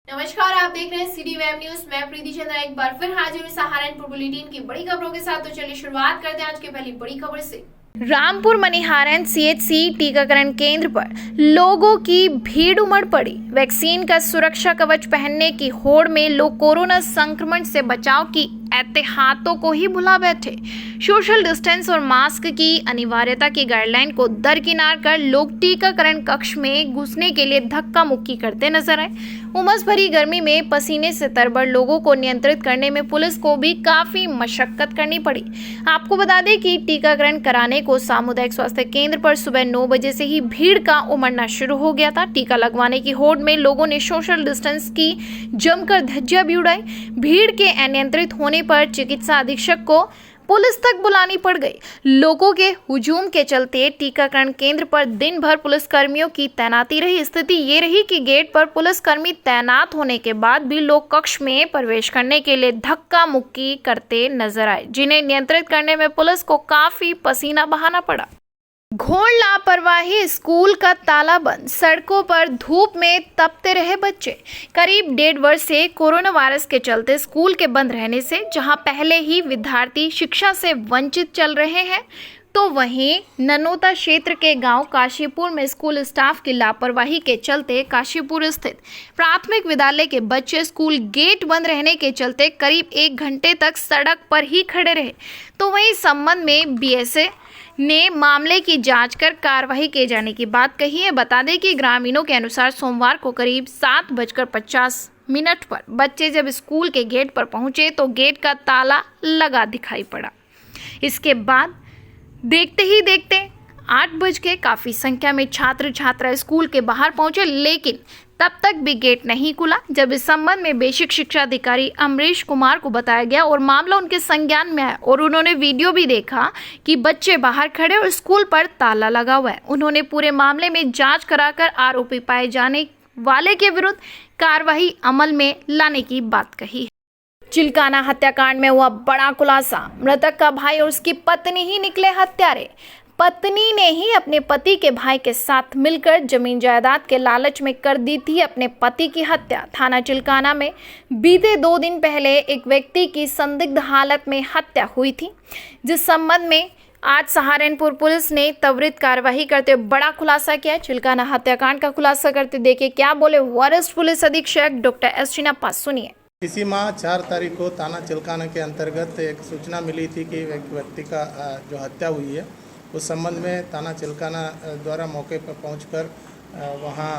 नमस्कार, आप देख रहे हैं सिटी वेब न्यूज। मैं प्रीति चंद्रा एक बार फिर हाजिर हूँ सहारनपुर बुलेटिन की बड़ी खबरों के साथ। तो चलिए शुरुआत करते हैं आज की पहली बड़ी खबर से। रामपुर मनिहारन सीएचसी टीकाकरण केंद्र पर लोगों की भीड़ उमड़ पड़ी। वैक्सीन का सुरक्षा कवच पहनने की होड़ में लोग कोरोना संक्रमण से बचाव की एहतियातों को ही भुला बैठे। सोशल डिस्टेंस और मास्क की अनिवार्यता की गाइडलाइन को दरकिनार कर लोग टीकाकरण कक्ष में घुसने के लिए धक्का मुक्की करते नजर आए। उमस भरी गर्मी में पसीने से तरबड़ लोगों को नियंत्रित करने में पुलिस को भी काफी मशक्कत करनी पड़ी। आपको बता दें कि टीकाकरण कराने को सामुदायिक स्वास्थ्य केंद्र पर सुबह 9 बजे से ही भीड़ का उमड़ना शुरू हो गया था। टीका लगवाने की होड़ में लोगों ने सोशल डिस्टेंस की जमकर धज्जियां भी उड़ाई। भीड़ के अनियंत्रित होने पर चिकित्सा अधीक्षक को पुलिस तक बुलानी पड़ गई। लोगों के हुजूम के चलते टीकाकरण केंद्र पर दिन भर पुलिसकर्मियों की तैनाती रही। स्थिति ये रही कि गेट पर पुलिसकर्मी तैनात होने के बाद भी लोग कक्ष में प्रवेश करने के लिए धक्का मुक्की करते नजर आए, जिन्हें नियंत्रित करने में पुलिस को काफी पसीना बहाना पड़ा। घोर लापरवाही, स्कूल का ताला बंद, सड़कों पर धूप में तपते रहे बच्चे। करीब 1.5 वर्ष से कोरोना वायरस के चलते स्कूल के बंद रहने से जहां पहले ही विद्यार्थी शिक्षा से वंचित चल रहे हैं, तो वहीं ननोता क्षेत्र के गांव काशीपुर में स्कूल स्टाफ की लापरवाही के चलते काशीपुर स्थित प्राथमिक विद्यालय के बच्चे स्कूल गेट बंद रहने के चलते करीब 1 घंटे तक सड़क पर ही खड़े रहे। तो वहीं इस संबंध में बीएसए ने मामले की जांच कर कार्रवाई किए जाने की बात कही है। बता दें कि ग्रामीणों के अनुसार सोमवार को करीब 7:50 पर बच्चे जब स्कूल के गेट पर पहुंचे तो गेट का ताला लगा दिखाई पड़ा। इसके बाद देखते ही देखते 8 बज के काफ़ी संख्या में छात्र छात्रा स्कूल के बाहर पहुंचे, लेकिन तब तक भी गेट नहीं खुला। जब इस संबंध में बेसिक शिक्षा अधिकारी अमरीश कुमार को बताया गया और मामला उनके संज्ञान में आया और उन्होंने वीडियो भी देखा कि बच्चे बाहर खड़े और स्कूल पर ताला लगा हुआ है। उन्होंने पूरे मामले में जांच कराकर आरोपी पाए जाने वाले के विरुद्ध कार्रवाई अमल में लाने की बात कही। चिल्काना हत्याकांड में हुआ बड़ा खुलासा, मृतक का भाई और उसकी पत्नी ही निकले हत्यारे। पत्नी ने ही अपने पति के भाई के साथ मिलकर जमीन जायदाद के लालच में कर दी थी अपने पति की हत्या। थाना चिल्काना में बीते 2 दिन पहले एक व्यक्ति की संदिग्ध हालत में हत्या हुई थी, जिस संबंध में आज सहारनपुर पुलिस ने त्वरित कार्रवाई करते हुए बड़ा खुलासा किया। चिल्काना हत्याकांड का खुलासा करते देखिए क्या बोले वरिष्ठ पुलिस अधीक्षक डॉक्टर एस चिन्नप्पा, सुनिए। इसी माह 4 तारीख को थाना चिल्काना के अंतर्गत एक सूचना मिली थी कि एक व्यक्ति का जो हत्या हुई है, उस संबंध में थाना चिल्काना द्वारा मौके पर पहुंचकर वहां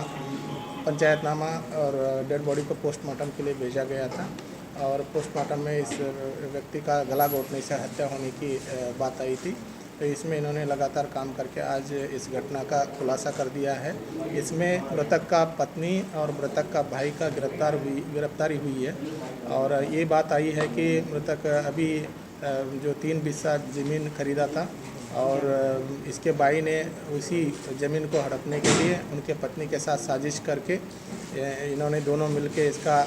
पंचायतनामा और डेड बॉडी को पोस्टमार्टम के लिए भेजा गया था और पोस्टमार्टम में इस व्यक्ति का गला घोटने से हत्या होने की बात आई थी। तो इसमें इन्होंने लगातार काम करके आज इस घटना का खुलासा कर दिया है। इसमें मृतक का पत्नी और मृतक का भाई का गिरफ्तारी हुई है और ये बात आई है कि मृतक अभी जो 3 बिस्सा ज़मीन खरीदा था और इसके भाई ने उसी ज़मीन को हड़पने के लिए उनके पत्नी के साथ साजिश करके इन्होंने दोनों मिलके इसका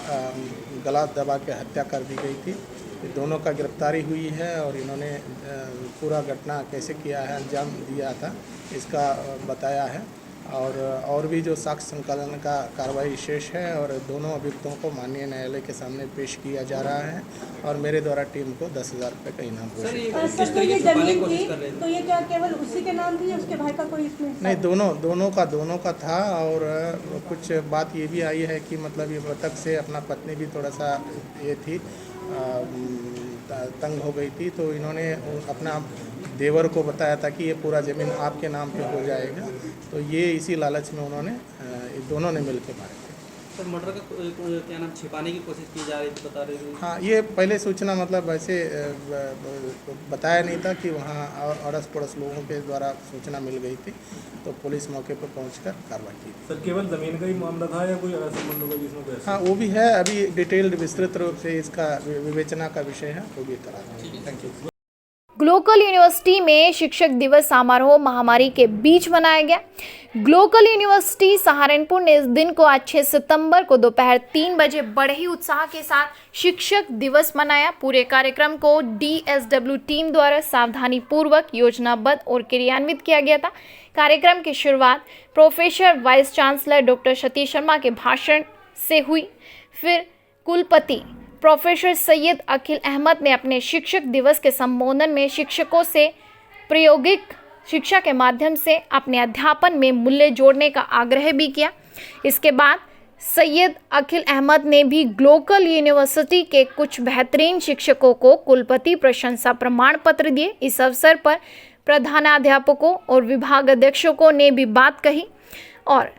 गला दबा के हत्या कर दी गई थी। दोनों का गिरफ्तारी हुई है और इन्होंने पूरा घटना कैसे किया है, अंजाम दिया था, इसका बताया है और भी जो साक्ष्य संकलन का कार्रवाई शेष है और दोनों अभियुक्तों को माननीय न्यायालय के सामने पेश किया जा रहा है और मेरे द्वारा टीम को 10,000 रुपये का इनाम घोषित। तो ये जमीन थी, तो ये क्या केवल उसी के नाम थी, उसके भाई का कोई इसमें? नहीं, दोनों का था और कुछ बात ये भी आई है कि मतलब ये मृतक से अपना पत्नी भी थोड़ा सा ये थी, तंग हो गई थी, तो इन्होंने अपना देवर को बताया था कि ये पूरा ज़मीन आपके नाम पे हो जाएगा, तो ये इसी लालच में उन्होंने दोनों ने मिलकर मारे थे। सर, मर्डर का क्या नाम छिपाने की कोशिश की जा रही थी, बता रहे थे? हाँ, ये पहले सूचना मतलब वैसे बताया नहीं था कि वहाँ अड़ोस पड़ोस लोगों के द्वारा सूचना मिल गई थी, तो पुलिस मौके पर पहुंचकर कार्रवाई की थी। सर, केवल ज़मीन का ही मामला था या कोई संबंध होगा जिसमें कोई? हाँ, वो भी है, अभी डिटेल्ड विस्तृत रूप से इसका विवेचना का विषय है, वो भी करा रहा है। Thank you. ग्लोकल यूनिवर्सिटी में शिक्षक दिवस समारोह महामारी के बीच मनाया गया। ग्लोकल यूनिवर्सिटी सहारनपुर ने इस दिन को आज 6 सितंबर को दोपहर 3 बजे बड़े ही उत्साह के साथ शिक्षक दिवस मनाया। पूरे कार्यक्रम को DSW टीम द्वारा सावधानी पूर्वक योजनाबद्ध और क्रियान्वित किया गया था। कार्यक्रम की शुरुआत professor vice chancellor doctor Satish Sharma के भाषण से हुई। फिर कुलपति प्रोफेसर सैयद अकील अहमद ने अपने शिक्षक दिवस के संबोधन में शिक्षकों से प्रायोगिक शिक्षा के माध्यम से अपने अध्यापन में मूल्य जोड़ने का आग्रह भी किया। इसके बाद सैयद अकील अहमद ने भी ग्लोबल यूनिवर्सिटी के कुछ बेहतरीन शिक्षकों को कुलपति प्रशंसा प्रमाण पत्र दिए। इस अवसर पर प्रधानाध्यापकों और विभागाध्यक्षों ने भी बात कही और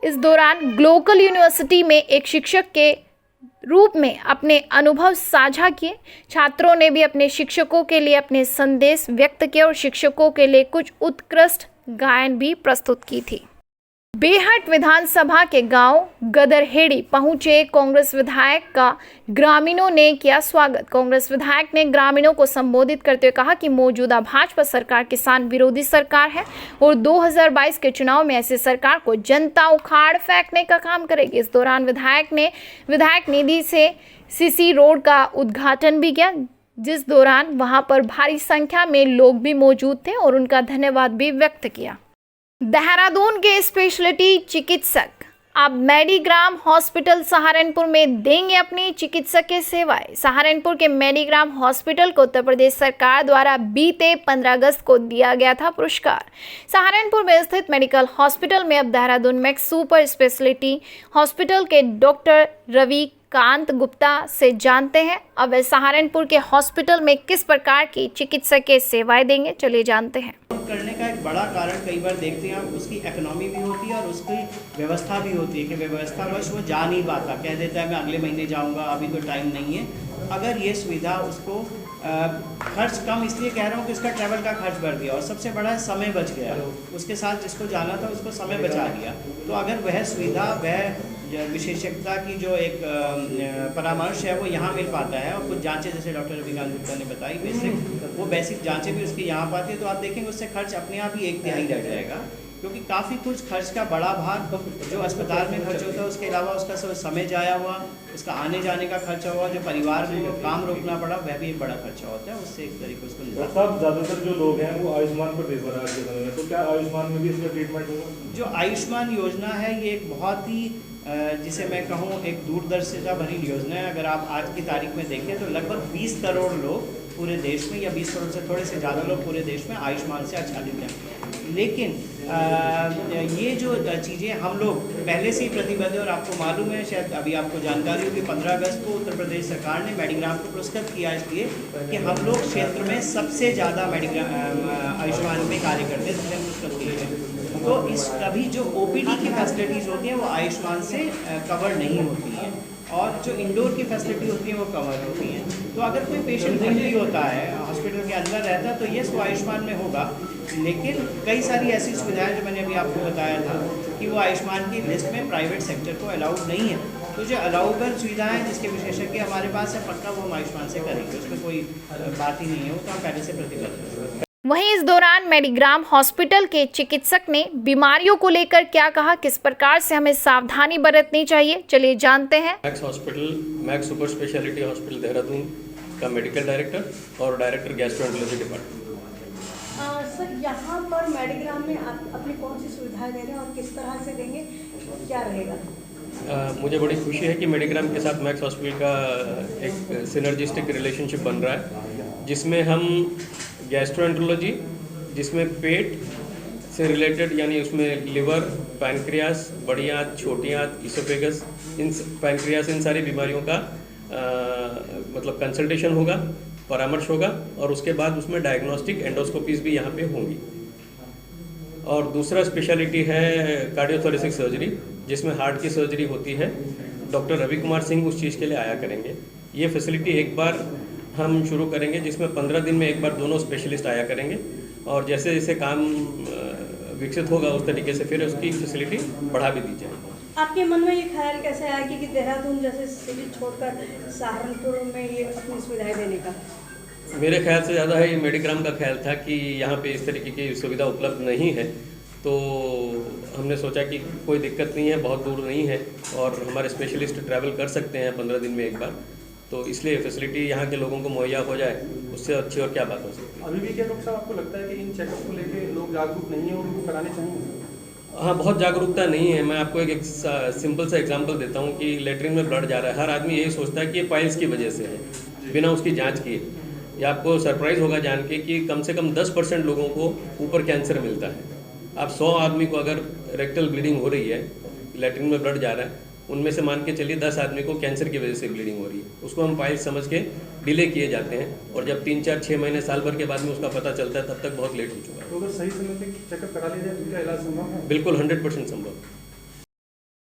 इस दौरान ग्लोबल यूनिवर्सिटी में एक शिक्षक के रूप में अपने अनुभव साझा किए। छात्रों ने भी अपने शिक्षकों के लिए अपने संदेश व्यक्त किए और शिक्षकों के लिए कुछ उत्कृष्ट गायन भी प्रस्तुत की थी। बेहट विधानसभा के गांव गदरहेड़ी पहुंचे कांग्रेस विधायक का ग्रामीणों ने किया स्वागत। कांग्रेस विधायक ने ग्रामीणों को संबोधित करते हुए कहा कि मौजूदा भाजपा सरकार किसान विरोधी सरकार है और 2022 के चुनाव में ऐसी सरकार को जनता उखाड़ फेंकने का काम करेगी। इस दौरान विधायक निधि से सीसी रोड का उद्घाटन भी किया, जिस दौरान वहां पर भारी संख्या में लोग भी मौजूद थे और उनका धन्यवाद भी व्यक्त किया। देहरादून के स्पेशलिटी चिकित्सक अब मेडीग्राम हॉस्पिटल सहारनपुर में देंगे अपनी चिकित्सकीय सेवाएं। सहारनपुर के मेडीग्राम हॉस्पिटल को उत्तर प्रदेश सरकार द्वारा बीते 15 अगस्त को दिया गया था पुरस्कार। सहारनपुर में स्थित मेडिकल हॉस्पिटल में अब देहरादून में सुपर स्पेशलिटी हॉस्पिटल के डॉक्टर रवि कांत गुप्ता से जानते हैं अब वे सहारनपुर के हॉस्पिटल में किस प्रकार की चिकित्सकीय सेवाएं देंगे। चलिए जानते हैं। करने का एक बड़ा कारण कई बार देखते हैं आप, उसकी इकोनॉमी भी होती है और उसकी व्यवस्था भी होती है कि व्यवस्थावश वो जा नहीं पाता, कह देता है मैं अगले महीने जाऊंगा, अभी तो टाइम नहीं है। अगर ये सुविधा उसको खर्च कम इसलिए कह रहा हूँ कि उसका ट्रैवल का खर्च बढ़ गया और सबसे बड़ा समय बच गया, उसके साथ जिसको जाना था उसको समय बचा दिया। तो अगर वह सुविधा वह विशेषज्ञता की जो एक परामर्श है वो यहाँ मिल पाता है और कुछ जांचें जैसे डॉक्टर रविकांत गुप्ता ने बताई बेसिक जांचें भी उसकी यहाँ पाती है, तो आप देखेंगे उससे खर्च अपने आप ही 1/3 रह जाएगा, क्योंकि काफ़ी कुछ खर्च का बड़ा भाग जो अस्पताल में खर्च होता है उसके अलावा उसका समय जाया हुआ, उसका आने जाने का खर्चा हुआ, जो परिवार में काम रोकना पड़ा वह भी एक बड़ा खर्चा होता है। उससे एक तरीके उसको ज़्यादातर जो लोग हैं वो आयुष्मान पर निर्भर है आज के समय में, तो क्या आयुष्मान में भी इसका ट्रीटमेंट होगा? जो आयुष्मान योजना है ये एक बहुत ही जिसे मैं कहूँ एक दूरदर्शिता भरी योजना है। अगर आप आज की तारीख में देखें तो लगभग 20 करोड़ लोग पूरे देश में या 20 करोड़ से थोड़े से ज़्यादा लोग पूरे देश में आयुष्मान से आच्छादित हैं। लेकिन ये जो चीज़ें हम लोग पहले से ही प्रतिबद्ध है और आपको मालूम है, शायद अभी आपको जानकारी होगी, 15 अगस्त को उत्तर प्रदेश सरकार ने मेडीग्राम को पुरस्कृत किया इसलिए कि हम लोग क्षेत्र में सबसे ज़्यादा आयुष्मान में कार्य करते हैं, इसलिए पुरस्कृत किए हैं। तो इस अभी जो OPD की फैसिलिटीज़ होती हैं वो आयुष्मान से कवर नहीं होती हैं और जो इंडोर की फैसिलिटी होती है वो कवर होती हैं। तो अगर कोई पेशेंट भर्ती होता है हॉस्पिटल के अंदर रहता है तो ये वो आयुष्मान में होगा, लेकिन कई सारी ऐसी सुविधाएं जो मैंने अभी आपको बताया था कि वो आयुष्मान की लिस्ट में प्राइवेट सेक्टर को अलाउड नहीं है। तो जो अलाउबल सुविधाएं जिसके विशेषज्ञ हमारे पास है पक्का वो हम आयुष्मान से करेंगे, उसमें कोई बात ही नहीं है, वो तो हम पहले से प्रतिबद्ध हैं। वहीं इस दौरान मेडीग्राम हॉस्पिटल के चिकित्सक ने बीमारियों को लेकर क्या कहा, किस प्रकार से हमें सावधानी बरतनी चाहिए, चलिए जानते हैं। Max super speciality hospital Dehradun का मेडिकल डायरेक्टर और डायरेक्टर गैस्ट्रोएंटरोलॉजी डिपार्टमेंट। सर यहाँ पर मेडीग्राम में आप अपनी कौन सी सुविधाएं दे रहे हैं और किस तरह से देंगे, क्या रहेगा? मुझे बड़ी खुशी है कि मेडीग्राम के साथ मैक्स हॉस्पिटल का एक सिनर्जिस्टिक रिलेशनशिप बन रहा है, जिसमें हम गैस्ट्रोएंटरोलॉजी, जिसमें पेट से रिलेटेड यानी उसमें लिवर, पैनक्रियास, बड़ी आंत, छोटी आंत, इसोफेगस, इन सारी बीमारियों का मतलब कंसल्टेशन होगा, परामर्श होगा और उसके बाद उसमें डायग्नोस्टिक एंडोस्कोपीज भी यहाँ पे होंगी। और दूसरा स्पेशलिटी है कार्डियोथोरेसिक सर्जरी, जिसमें हार्ट की सर्जरी होती है। डॉक्टर रवि कुमार सिंह उस चीज़ के लिए आया करेंगे। ये फैसिलिटी एक बार हम शुरू करेंगे जिसमें 15 दिन में एक बार दोनों स्पेशलिस्ट आया करेंगे और जैसे जैसे काम विकसित होगा उस तरीके से फिर उसकी फैसिलिटी बढ़ा भी दी जाएगी। आपके मन में ये ख्याल कैसे आया कि देहरादून जैसे सिटी छोड़कर सहारनपुर में ये अपनी सुविधाएं देने का? मेरे ख्याल से ज़्यादा है ये मेडीग्राम का ख्याल था कि यहाँ पे इस तरीके की सुविधा उपलब्ध नहीं है, तो हमने सोचा कि कोई दिक्कत नहीं है, बहुत दूर नहीं है और हमारे स्पेशलिस्ट ट्रैवल कर सकते हैं 15 दिन में एक बार, तो इसलिए फैसिलिटी यहाँ के लोगों को मुहैया हो जाए, उससे अच्छी और क्या बात हो सकती है। अभी भी क्या डॉक्टर साहब आपको लगता है कि इन चेकअप को लेके लोग जागरूक नहीं है और उनको कराने चाहिए? हाँ, बहुत जागरूकता नहीं है। मैं आपको एक सिंपल सा एग्जांपल देता हूँ कि लेटरिन में ब्लड जा रहा है, हर आदमी यही सोचता है कि ये पाइल्स की वजह से है, बिना उसकी जांच किए। या आपको सरप्राइज होगा जान के कि कम से कम 10% लोगों को ऊपर कैंसर मिलता है। आप 100 आदमी को अगर रेक्टल ब्लीडिंग हो रही है, लेटरिन में ब्लड जा रहा है, उनमें से मान के चलिए 10 आदमी को कैंसर की वजह से ब्लीडिंग हो रही है। उसको हम पाइल्स समझ के डिले किए जाते हैं, और जब 3, 4, 6 महीने, साल भर के बाद में उसका पता चलता है, तब तक बहुत लेट हो चुका है। तो अगर सही समय पे चेकअप करा लिया जाए तो क्या इलाज संभव है? बिल्कुल 100% संभव।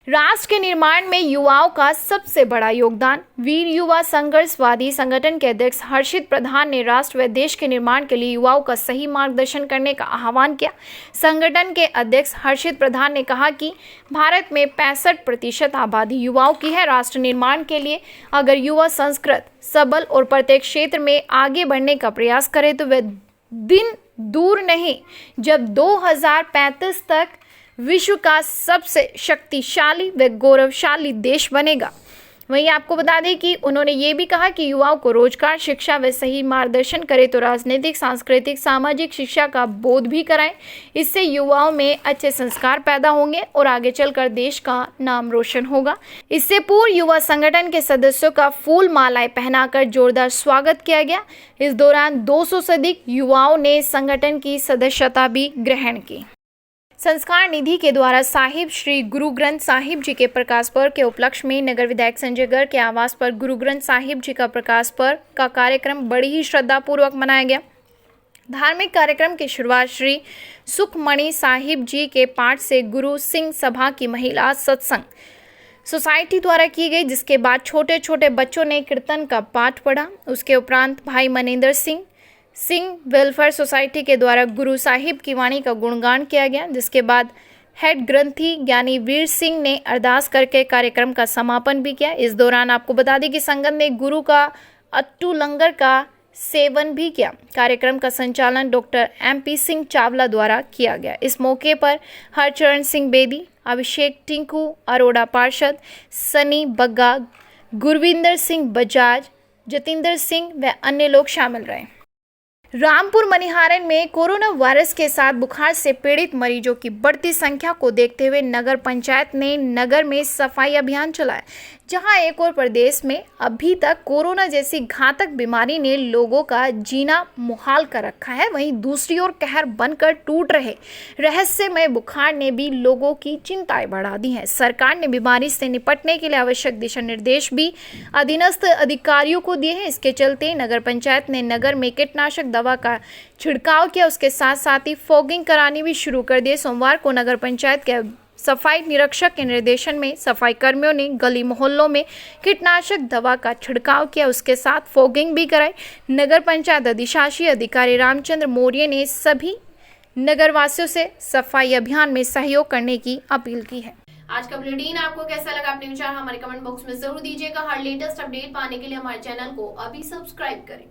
राष्ट्र के निर्माण में युवाओं का सबसे बड़ा योगदान। वीर युवा संघर्षवादी संगठन के अध्यक्ष हर्षित प्रधान ने राष्ट्र व देश के निर्माण के लिए युवाओं का सही मार्गदर्शन करने का आह्वान किया। संगठन के अध्यक्ष हर्षित प्रधान ने कहा कि भारत में 65% आबादी युवाओं की है। राष्ट्र निर्माण के लिए अगर युवा संस्कृत, सबल और प्रत्येक क्षेत्र में आगे बढ़ने का प्रयास करे तो वह दिन दूर नहीं जब 2035 तक विश्व का सबसे शक्तिशाली व गौरवशाली देश बनेगा। वहीं आपको बता दें कि उन्होंने ये भी कहा कि युवाओं को रोजगार, शिक्षा व सही मार्गदर्शन करे तो राजनीतिक, सांस्कृतिक, सामाजिक शिक्षा का बोध भी कराएं। इससे युवाओं में अच्छे संस्कार पैदा होंगे और आगे चलकर देश का नाम रोशन होगा। इससे पूर्व युवा संगठन के सदस्यों का फूल मालाएं पहनाकर जोरदार स्वागत किया गया। इस दौरान 200 से अधिक युवाओं ने संगठन की सदस्यता भी ग्रहण की। संस्कार निधि के द्वारा साहिब श्री गुरु ग्रंथ साहिब जी के प्रकाश पर्व के उपलक्ष्य में नगर विधायक संजय गर्ग के आवास पर गुरु ग्रंथ साहिब जी का प्रकाश पर्व का कार्यक्रम बड़ी ही श्रद्धापूर्वक मनाया गया। धार्मिक कार्यक्रम की शुरुआत श्री सुखमणि साहिब जी के पाठ से गुरु सिंह सभा की महिला सत्संग सोसाइटी द्वारा की गई, जिसके बाद छोटे छोटे बच्चों ने कीर्तन का पाठ पढ़ा। उसके उपरांत भाई मनिंदर सिंह वेलफेयर सोसाइटी के द्वारा गुरु साहिब की वाणी का गुणगान किया गया, जिसके बाद हेड ग्रंथी ज्ञानी वीर सिंह ने अरदास करके कार्यक्रम का समापन भी किया। इस दौरान आपको बता दें कि संगत ने गुरु का अट्टू लंगर का सेवन भी किया। कार्यक्रम का संचालन डॉक्टर MP सिंह चावला द्वारा किया गया। इस मौके पर हरचरण सिंह बेदी, अभिषेक टिंकू, अरोड़ा पार्षद, सनी बग्गा, गुरविंदर सिंह बजाज, जतिंदर सिंह व अन्य लोग शामिल रहे। रामपुर मनिहारन में कोरोना वायरस के साथ बुखार से पीड़ित मरीजों की बढ़ती संख्या को देखते हुए नगर पंचायत ने नगर में सफाई अभियान चलाया। जहां एक और प्रदेश में अभी तक कोरोना जैसी घातक बीमारी ने लोगों का जीना मुहाल कर रखा है, वहीं दूसरी ओर कहर बनकर टूट रहे रहस्यमय बुखार ने भी लोगों की चिंताएं बढ़ा दी हैं। सरकार ने बीमारी से निपटने के लिए आवश्यक दिशा निर्देश भी अधीनस्थ अधिकारियों को दिए हैं। इसके चलते नगर पंचायत ने नगर में कीटनाशक दवा का छिड़काव किया। उसके साथ साथ ही फॉगिंग करानी भी शुरू कर दी। सोमवार को नगर पंचायत के सफाई निरीक्षक के निर्देशन में सफाई कर्मियों ने गली मोहल्लों में कीटनाशक दवा का छिड़काव किया, उसके साथ फॉगिंग भी कराई। नगर पंचायत अधिशासी अधिकारी रामचंद्र मौर्य ने सभी नगरवासियों से सफाई अभियान में सहयोग करने की अपील की है। आज का बुलेटिन आपको कैसा लगा, अपने विचार हमारे कमेंट बॉक्स में जरूर दीजिएगा। हर लेटेस्ट अपडेट पाने के लिए हमारे चैनल को अभी सब्सक्राइब करें।